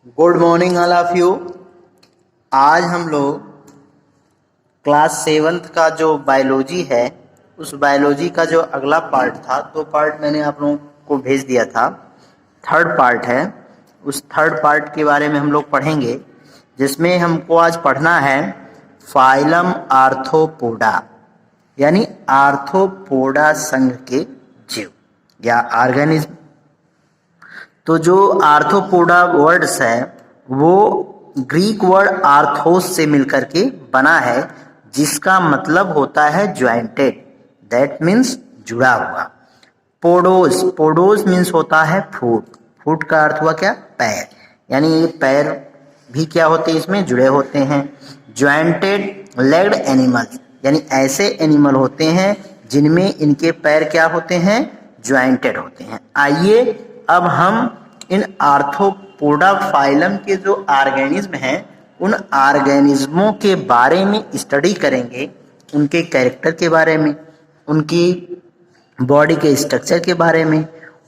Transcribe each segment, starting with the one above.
Good morning all of you. आज हम लोग क्लास 7th का जो बायोलॉजी है उस बायोलॉजी का जो अगला पार्ट था, 2 पार्ट मैंने आप लोगों को भेज दिया था, 3rd पार्ट है। उस 3rd पार्ट के बारे में हम लोग पढ़ेंगे, जिसमें हमको आज पढ़ना है फाइलम आर्थ्रोपोडा, यानी आर्थ्रोपोडा संघ के जीव या ऑर्गेनिज्म। तो जो आर्थ्रोपोडा वर्ड्स है वो ग्रीक वर्ड आर्थोस से मिलकर के बना है, जिसका मतलब होता है ज्वाइंटेड, दैट मीन्स जुड़ा हुआ। पोडोस, पोडोस मीन्स होता है फुट, फुट का अर्थ हुआ क्या, पैर, यानी ये पैर भी क्या होते हैं, इसमें जुड़े होते हैं। ज्वाइंटेड लेग्ड एनिमल्स, यानी ऐसे एनिमल होते हैं जिनमें इनके पैर क्या होते हैं, ज्वाइंटेड होते हैं। आइए अब हम इन आर्थ्रोपोडा फाइलम के जो ऑर्गेनिज्म हैं उन ऑर्गेनिज्मों के बारे में स्टडी करेंगे, उनके कैरेक्टर के बारे में, उनकी बॉडी के स्ट्रक्चर के बारे में,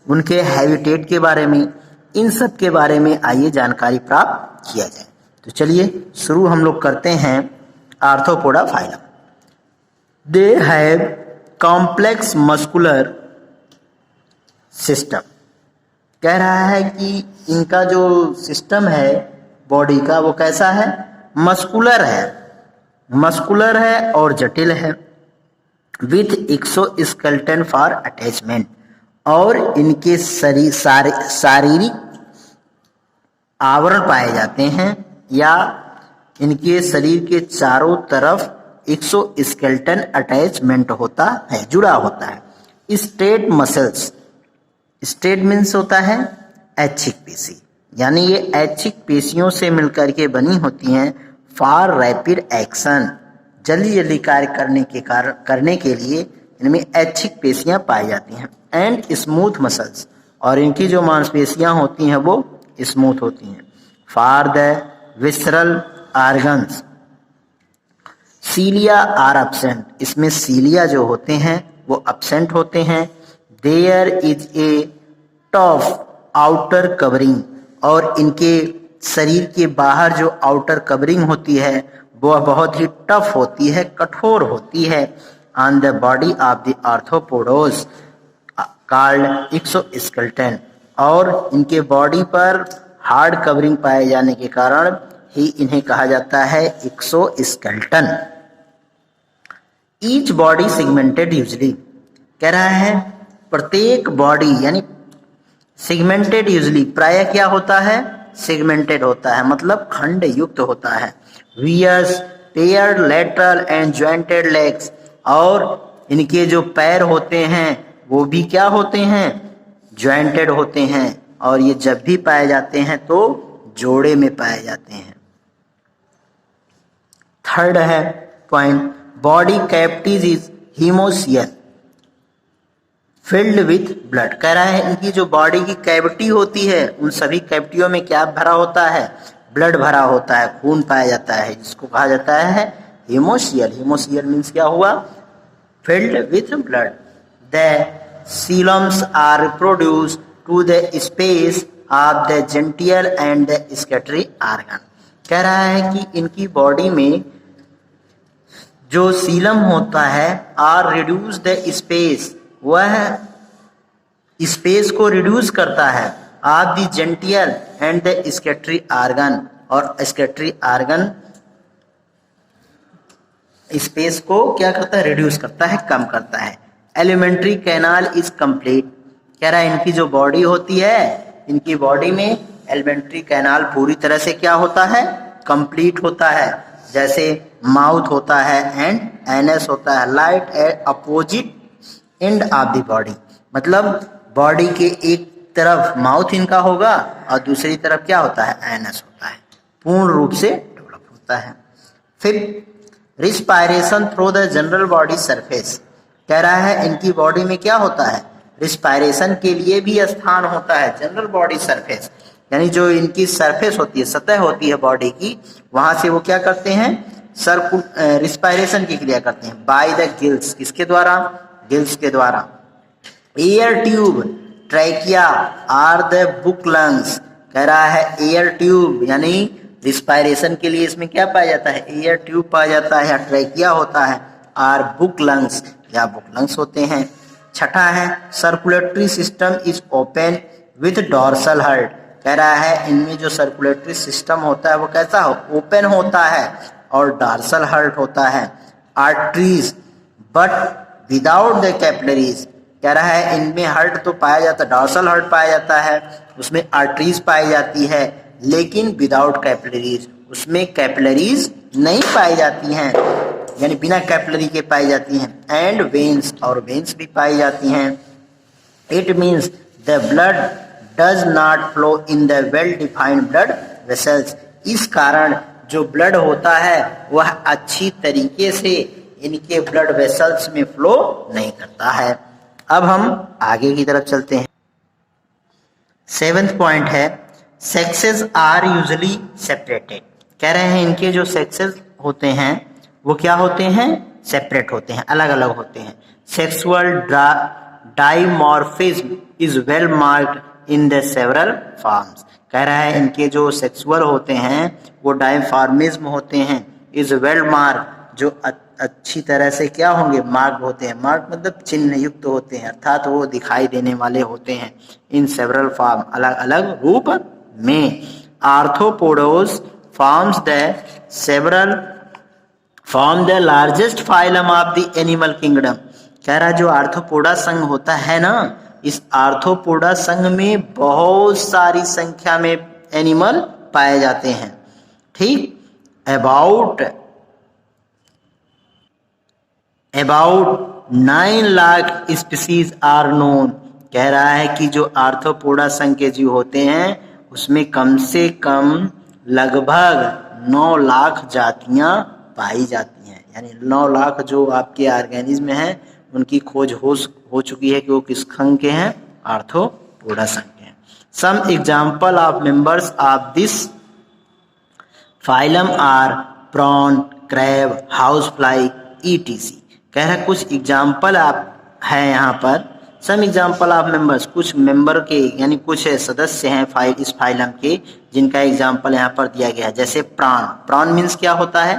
उनके हैबिटेट के बारे में, इन सब के बारे में आइए जानकारी प्राप्त किया जाए। तो चलिए शुरू हम लोग करते हैं arthropoda phylum. They have complex muscular system. कह रहा है कि इनका जो सिस्टम है बॉडी का वो कैसा है, मस्कुलर है, मस्कुलर है और जटिल है। विथ एक्सोस्केलेटन फॉर अटैचमेंट, और इनके शारीरिक आवरण पाए जाते हैं या इनके शरीर के चारों तरफ एक्सोस्केलेटन अटैचमेंट होता है, जुड़ा होता है। स्ट्रेट मसल्स, स्ट्रेट मीन्स होता है ऐच्छिक पेशी, यानी ये ऐच्छिक पेशियों से मिलकर के बनी होती हैं। फॉर रैपिड एक्शन, जल्दी जल्दी कार्य करने के लिए इनमें ऐच्छिक पेशियां पाई जाती हैं। एंड स्मूथ मसल्स, और इनकी जो मांसपेशियां होती हैं वो स्मूथ होती हैं। For the visceral organs, cilia are absent, इसमें सीलिया जो होते हैं वो एब्सेंट होते हैं। There is a tough outer covering, और इनके शरीर के बाहर जो आउटर कवरिंग होती है वह बहुत ही टफ होती है, कठोर होती है। On the body of the arthropods called exoskeleton, और इनके बॉडी पर हार्ड कवरिंग पाए जाने के कारण ही इन्हें कहा जाता है exoskeleton. Each body segmented usually, कह रहा है प्रत्येक बॉडी यानी सेगमेंटेड यूजली, प्राय क्या होता है, सेगमेंटेड होता है, मतलब खंड युक्त होता है। Bears paired lateral and jointed legs, और इनके जो पैर होते हैं वो भी क्या होते हैं, ज्वाइंटेड होते हैं, और ये जब भी पाए जाते हैं तो जोड़े में पाए जाते हैं। 3rd है point, body cavities is haemocoel filled with blood. कह रहा है इनकी जो बॉडी की कैविटी होती है उन सभी कैविटियों में क्या भरा होता है, ब्लड भरा होता है, खून पाया जाता है, जिसको कहा जाता है हीमोसियल। हीमोसियल मीन्स क्या हुआ, filled with blood. The coeloms are reproduce to the space of the genital and the excretory organ. कह रहा है कि इनकी बॉडी में जो सीलम होता है आर रिड्यूस द स्पेस, वह स्पेस को रिड्यूस करता है, of the genital and the excretory organ, और स्केटरी ऑर्गन स्पेस को क्या करता है, रिड्यूस करता है, कम करता है। एलिमेंट्री कैनाल इज कंप्लीट, कह रहा है इनकी जो बॉडी होती है, इनकी बॉडी में एलिमेंट्री कैनाल पूरी तरह से क्या होता है, कंप्लीट होता है। जैसे माउथ होता है एंड एनस होता है, light at opposite end of the body, मतलब बॉडी के एक तरफ माउथ इनका होगा और दूसरी तरफ क्या होता है, एनस होता है, पूर्ण रूप से डेवलप होता है। फिर respiration through the general body surface, कह रहा है इनकी बॉडी में क्या होता है, रिस्पायरेशन के लिए भी स्थान होता है जनरल बॉडी सरफेस, यानी जो इनकी सरफेस होती है, सतह होती है बॉडी की, वहां से वो क्या करते हैं, रिस्पायरेशन की क्रिया करते हैं। बाय द गिल्स, किसके द्वारा, गिल्स के द्वारा। Air tube trachea are the book lungs, कह रहा है एयर ट्यूब, यानी रिस्पायरेशन के लिए इसमें क्या पाया जाता है, एयर ट्यूब पाया जाता है या ट्रैकिया होता है, और बुक लंग्स या बुक लंग्स होते हैं। छठा है circulatory system is open with dorsal heart, कह रहा है इनमें जो सर्कुलेटरी सिस्टम होता है वो कैसा हो, ओपन होता है और डॉर्सल हार्ट होता है। Arteries but without the capillaries, कह रहा है इनमें हार्ट तो पाया जाता है, डॉर्सल हार्ट पाया जाता है, उसमें आर्टरीज पाई जाती है, लेकिन विदाउट कैपिलरीज, उसमें कैपिलरीज नहीं पाई जाती हैं, यानी बिना कैपिलरी के पाई जाती हैं। एंड वेन्स, और वेन्स भी पाई जाती हैं। It means the blood does not flow in the well defined blood vessels, इस कारण जो ब्लड होता है वह अच्छी तरीके से इनके ब्लड वेसल्स में फ्लो नहीं करता है। अब हम आगे की तरफ चलते हैं। 7th पॉइंट है सेक्सेस आर यूजुअली सेपरेटेड, कह रहे हैं इनके जो सेक्सेस होते हैं वो क्या होते हैं, सेपरेट होते हैं, अलग अलग होते हैं। Sexual dimorphism is well marked in the several forms, कह रहा है इनके जो सेक्सुअल होते हैं वो डाइफॉर्मिज्म होते हैं, इज वेल मार्क, जो अच्छी तरह से क्या होंगे, मार्क होते हैं, मार्क मतलब चिन्ह युक्त होते हैं, अर्थात वो दिखाई देने वाले होते हैं, इन सेवरल फॉर्म, अलग अलग रूप में। Arthropods forms the several form the largest phylum of the animal kingdom, कह रहा है जो आर्थ्रोपोडा संघ होता है ना, इस आर्थ्रोपोडा संघ में बहुत सारी संख्या में एनिमल पाए जाते हैं। ठीक, about 9 lakh species are known, कह रहा है कि जो आर्थ्रोपोडा संघ के जीव होते हैं उसमें कम से कम लगभग 9 लाख जातियां पाई जाती हैं, यानी 9 लाख जो आपके ऑर्गेनिज्म हैं उनकी खोज हो चुकी है कि वो किस संघ के हैं, आर्थ्रोपोडा संघ के हैं। Some example of members of this phylum are prawn, crab, house fly etc, कह रहा है कुछ एग्जाम्पल आप है यहाँ पर, सम एग्जाम्पल ऑफ मेंबर्स, कुछ मेंबर के यानी कुछ सदस्य हैं इस फाइलम के जिनका एग्जाम्पल यहाँ पर दिया गया है। जैसे प्राण, प्राण मीन्स क्या होता है,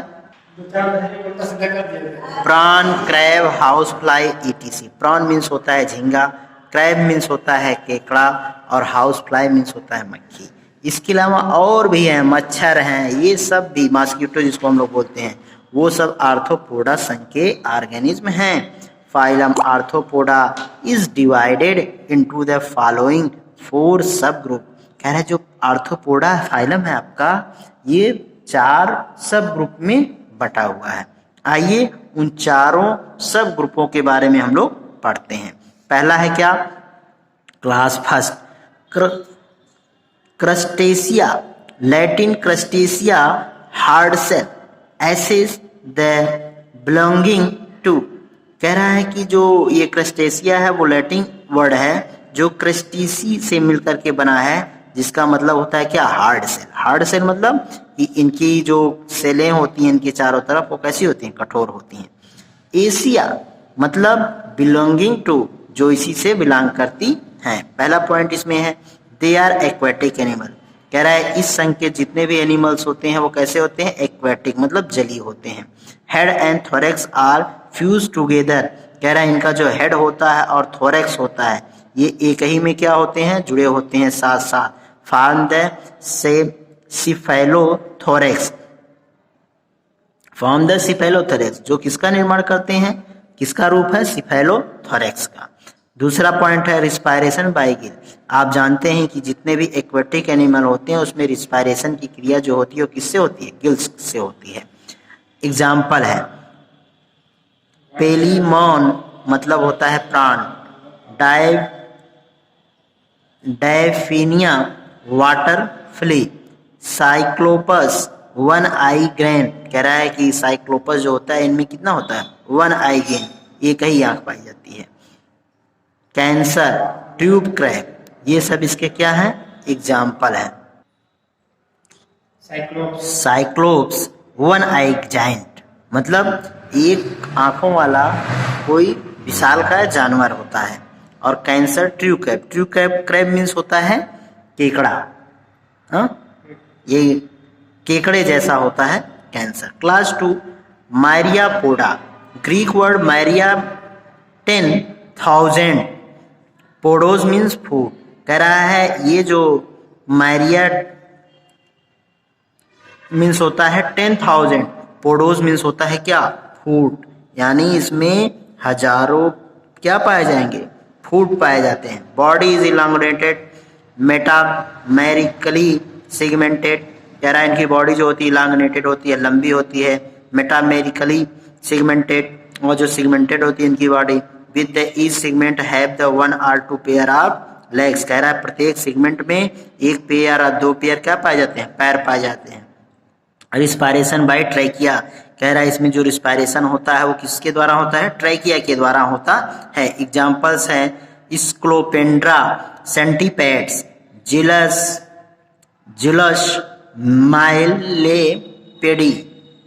प्राण, क्रैब, हाउस फ्लाई ईटीसी। प्राण मीन्स होता है झींगा, क्रैब मीन्स होता है केकड़ा, और हाउस फ्लाई मीन्स होता है मक्खी। इसके अलावा और भी हैं, मच्छर हैं, ये सब भी मॉस्किटो जिसको हम लोग बोलते हैं, वो सब आर्थ्रोपोडा संघ के ऑर्गेनिज्म हैं। Phylum arthropoda is divided into the following 4 सब ग्रुप, कह रहे हैं जो आर्थ्रोपोडा फाइलम है आपका ये 4 सब ग्रुप में बटा हुआ है। आइए उन चारों सब ग्रुपों के बारे में हम लोग पढ़ते हैं। पहला है क्या, class first crustacea, Latin crustacea hard shell, access the belonging to, कह रहा है कि जो ये क्रस्टेशिया है वो लैटिन वर्ड है जो क्रस्टेसी से मिलकर के बना है, जिसका मतलब होता है क्या, हार्ड सेल। हार्ड सेल मतलब कि इनकी जो सेलें होती हैं इनके चारों तरफ वो कैसी होती हैं, कठोर होती हैं। एशिया मतलब बिलोंगिंग टू, जो इसी से बिलोंग करती हैं। पहला पॉइंट इसमें है दे आर एक्वेटिक एनिमल, कह रहा है इस संघ के जितने भी एनिमल्स होते हैं वो कैसे होते हैं, एक्वेटिक मतलब जलीय होते हैं। Head and thorax are fuse together, कह रहा है इनका जो हेड होता है और थोरेक्स होता है ये एक ही में क्या होते हैं, जुड़े होते हैं साथ साथ। Form the cephalothorax, form the cephalothorax, जो किसका निर्माण करते हैं, किसका रूप है, सिफेलोथोरेक्स का। दूसरा पॉइंट है रिस्पायरेशन बाय गिल, आप जानते हैं कि जितने भी एक्वेटिक एनिमल होते हैं उसमें रिस्पायरेशन की क्रिया जो होती है वो किससे होती है, गिल्स से होती है। एग्जाम्पल है पेलीमॉन मतलब होता है प्राण, डायफिनिया वाटर फ्ली, साइक्लोपस 1 आई ग्रेन, कह रहा है कि साइक्लोपस जो होता है इनमें कितना होता है, 1 आई ग्रेन, एक ही आंख पाई जाती है। कैंसर, ट्यूब क्रैब, ये सब इसके क्या है, एग्जाम्पल है। साइक्लोप्स 1 आई जाइंट मतलब एक आंखों वाला कोई विशालकाय जानवर होता है। और cancer tube crab, tube crab means होता है केकड़ा। हाँ, ये केकड़े जैसा होता है कैंसर। क्लास 2 मायरिया पोडा, ग्रीक वर्ड मायरिया 10,000, पोडोज मीन्स फूड। कह रहा है ये जो मायरिया मीन्स होता है 10,000, पोडोज मीन्स होता है क्या, फूड, यानी इसमें हजारों क्या पाए जाएंगे, फूड पाए जाते हैं। बॉडी इज इलांगुलेटेड, मेटामेरिकली सेगमेंटेड, कह रहा है इनकी बॉडी जो होती है इलांगुलेटेड होती है, लंबी होती है, मेटामेरिकली सेगमेंटेड, और जो सेगमेंटेड होती है इनकी body, with the each segment have the 1 or 2 pair of legs. कह रहा है प्रत्येक सेगमेंट में एक पेयर और 2 पेयर क्या पाए जाते हैं, पैर पाए जाते हैं। रिस्पायरेशन बाय ट्रैकिया, कह रहा है इसमें जो रिस्पायरेशन होता है वो किसके द्वारा होता है, ट्रैकिया के द्वारा होता है। एग्जांपल्स है स्क्लोपेंड्रा, सेंटीपेड्स, जिलस,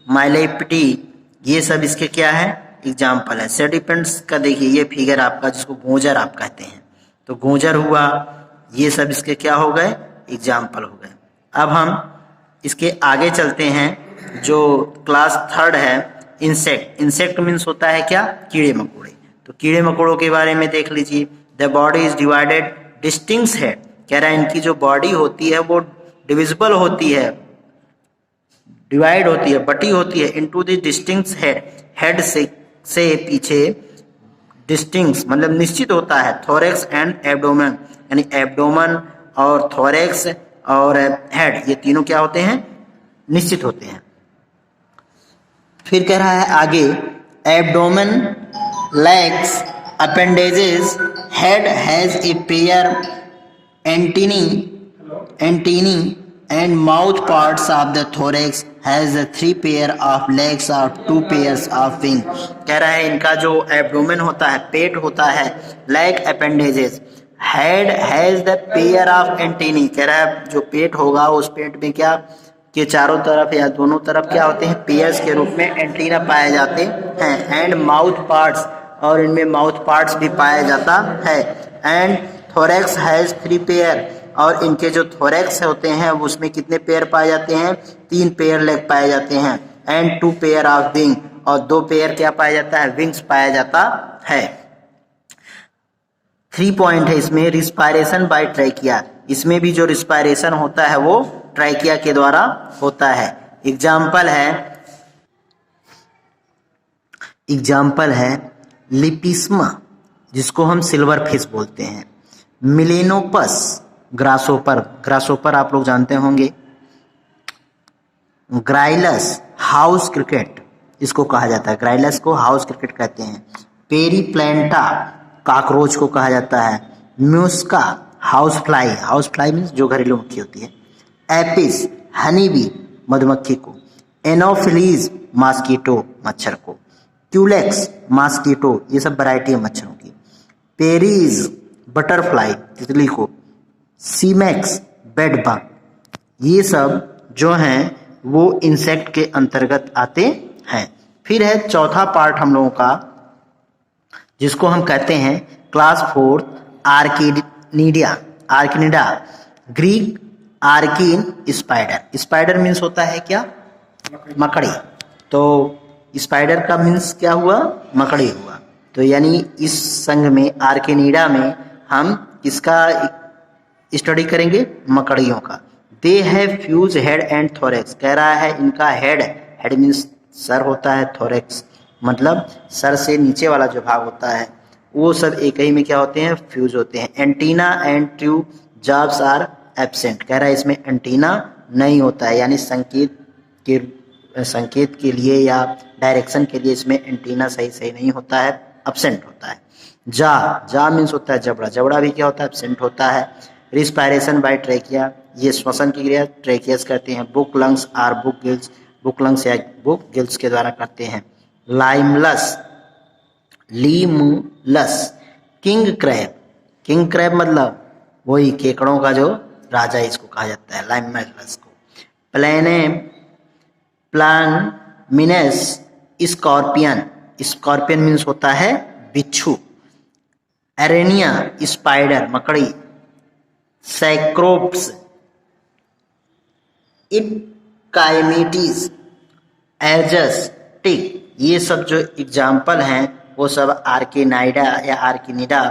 माइलेपेडी, ये सब इसके क्या है, एग्जाम्पल है। सेंटीपेड्स का देखिए ये फिगर आपका, जिसको गोजर आप कहते हैं, तो गोजर हुआ, ये सब इसके क्या हो गए, एग्जाम्पल हो गए। अब हम इसके आगे चलते हैं। जो क्लास 3 है इंसेक्ट, इंसेक्ट मीन्स होता है क्या, कीड़े मकोड़े। तो कीड़े मकोड़ों के बारे में देख लीजिए। The body is divided distinct head, कह रहा है इनकी जो बॉडी होती है वो डिविजिबल होती है, डिवाइड होती है, बटी होती है into the distinct head, head से पीछे डिस्टिंक्ट मतलब निश्चित होता है, थोरेक्स एंड एब्डोमेन, यानी एब्डोमेन और थोरेक्स और हेड ये तीनों क्या होते हैं, निश्चित होते हैं। फिर कह रहा है आगे, abdomen, legs, appendages, head has a pair antennae and mouth parts of the thorax has 3 pair of legs और 2 पेयर्स ऑफ विंग। कह रहा है इनका जो एब्डोमेन होता है, पेट होता है, leg appendages, head has the pair of antennae, कह रहा है जो पेट होगा उस पेट में क्या के चारों तरफ या दोनों तरफ क्या होते हैं, पेयर्स के रूप में एंटीना पाए जाते हैं। एंड माउथ पार्ट्स, और इनमें माउथ पार्ट्स भी पाया जाता है। एंड थोरेक्स हैज 3 पेयर, और इनके जो थोरेक्स होते हैं उसमें कितने पेयर पाए जाते हैं, 3 पेयर लेग पाए जाते हैं। एंड 2 पेयर ऑफ विंग, और 2 पेयर क्या पाया जाता है, विंग्स पाया जाता है। 3 पॉइंट है इसमें, रिस्पायरेशन बाय ट्रैकिया, इसमें भी जो रिस्पायरेशन होता है वो ट्रैकिया के द्वारा होता है। एग्जाम्पल है लिपिस्मा, जिसको हम सिल्वर फिश बोलते हैं, मिलेनोपस, ग्रासोपर आप लोग जानते होंगे, ग्राइलस, हाउस क्रिकेट इसको कहा जाता है, ग्राइलस को हाउस क्रिकेट कहते हैं। पेरीप्लेंटा, कॉकरोच को कहा जाता है। म्यूस्का, हाउस फ्लाई मीन्स जो घरेलू मक्खी होती है। एपिस, हनी बी, मधुमक्खी को। एनोफिलीज, मॉस्किटो, मच्छर को। क्यूलेक्स, मॉस्किटो, ये सब वैरायटी है मच्छरों की। पेरीज, बटरफ्लाई, तितली को। सीमेक्स, बेड बग, ये सब जो हैं वो इंसेक्ट के अंतर्गत आते हैं। फिर है चौथा पार्ट हम लोगों का, जिसको हम कहते हैं class 4 arachnida, Greek arachne spider, spider means होता है क्या, मकड़ी, तो स्पाइडर का मीन्स क्या हुआ, मकड़ी हुआ। तो यानी इस संघ में आर्किनिडा में हम किसका स्टडी करेंगे, मकड़ियों का। They have fuse head and thorax, कह रहा है इनका हेड मीन्स सर होता है, थोरेक्स मतलब सर से नीचे वाला जो भाग होता है वो सब एक ही में क्या होते हैं, फ्यूज होते हैं। Antenna and tube jobs are absent, कह रहा है इसमें एंटीना नहीं होता है, यानी संकेत के लिए या डायरेक्शन के लिए इसमें एंटीना सही नहीं होता है, एब्सेंट होता है। जा मीन्स होता है जबड़ा भी क्या होता है, एब्सेंट होता है। रिस्पायरेशन बाय ट्रैकिया, ये श्वसन की क्रिया ट्रैकियस करते हैं। Book lungs are book gills, book lungs या बुक गिल्स के द्वारा करते हैं। लीमुलस, किंग क्रैब मतलब वही केकड़ों का जो राजा, इसको कहा जाता है लाइमलस को। प्लानमिनस स्कॉर्पियन मीन्स होता है बिच्छू। एरेनिया स्पाइडर, मकड़ी। सैक्रोप्स इट काइमेटीज एजस टिक, ये सब जो एग्जाम्पल हैं वो सब आर्किनाइडा या आर्किनिडा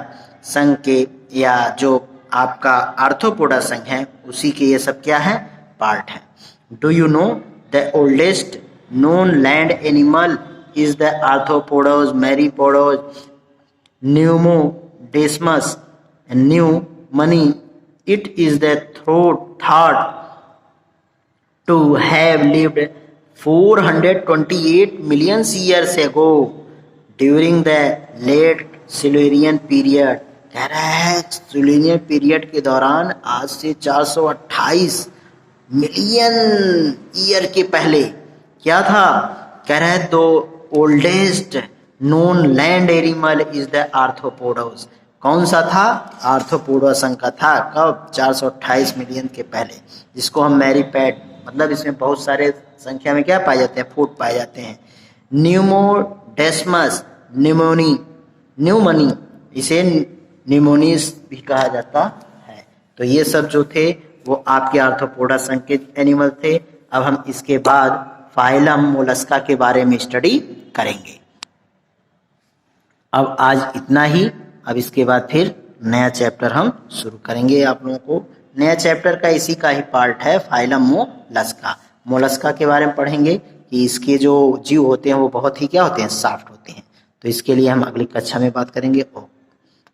संघ के या जो आपका आर्थ्रोपोडा संघ है उसी के ये सब क्या है, पार्ट है। Do you know the oldest known land animal is the arthropods myriapods Pneumodesmus newmani. It is the thought to have lived 428 million years ago during the late Silurian period। कह रहा है सिलुरियन पीरियड के दौरान आज से 428 million year के पहले क्या था, कह रहा है दो oldest known land animal is the arthropods. कौन सा था, आर्थ्रोपोडा संघ का था। कब, 428 मिलियन के पहले, जिसको हम मैरीपैड, मतलब इसमें बहुत सारे संख्या में क्या पाए जाते हैं, फूट पाए जाते हैं। न्यूमोडेस्मस न्यूमनी, इसे न्यूमोनीस भी कहा जाता है। तो ये सब जो थे वो आपके आर्थ्रोपोडा संघ के एनिमल थे। अब हम इसके बाद फाइलम मोलस्का के बारे में स्टडी करेंगे। अब आज इतना ही, अब इसके बाद फिर नया चैप्टर हम शुरू करेंगे। आप लोगों को नया चैप्टर का इसी का ही पार्ट है फाइलम मोलस्का। मोलस्का के बारे में पढ़ेंगे कि इसके जो जीव होते हैं वो बहुत ही क्या होते हैं, सॉफ्ट होते हैं। तो इसके लिए हम अगली कक्षा में बात करेंगे।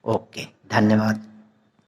ओके, धन्यवाद।